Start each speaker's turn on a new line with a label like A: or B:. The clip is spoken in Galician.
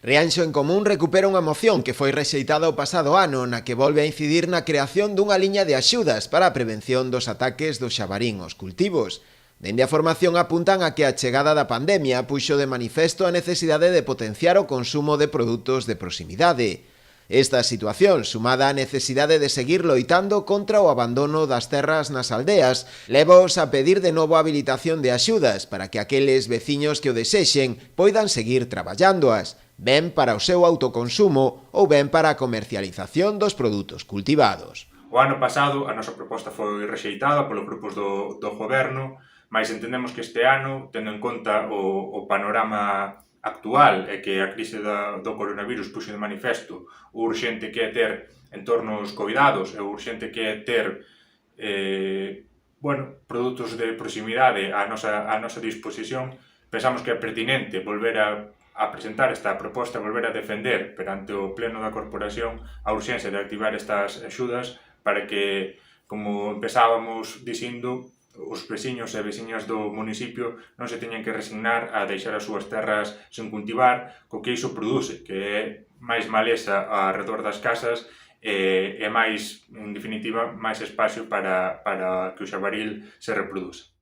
A: Rianxo en Común recupera unha moción que foi rexeitada o pasado ano na que volve a incidir na creación dunha liña de axudas para a prevención dos ataques do xabarín aos cultivos. Dende a formación apuntan a que a chegada da pandemia puxo de manifesto a necesidade de potenciar o consumo de produtos de proximidade. Esta situación, sumada á necesidade de seguir loitando contra o abandono das terras nas aldeas, levaos a pedir de novo a habilitación de axudas para que aqueles veciños que o desexen poidan seguir traballándoas, ben para o seu autoconsumo ou ben para a comercialización dos produtos cultivados.
B: O ano pasado a nosa proposta foi rexeitada polos grupos do goberno, mas entendemos que este ano, tendo en conta o panorama actual e que a crise do coronavirus puxo de manifesto o urxente que é ter entornos coidados e o urxente que é ter produtos de proximidade á nosa disposición, pensamos que é pertinente volver a presentar esta proposta, volver a defender perante o pleno da corporación a urxencia de activar estas axudas para que, como empezábamos dicindo, os veciños e veciñas do municipio non se teñen que resignar a deixar as súas terras sen cultivar, co que iso produce, que é máis maleza arredor das casas e máis, en definitiva, máis espacio para que o xabaril se reproduza.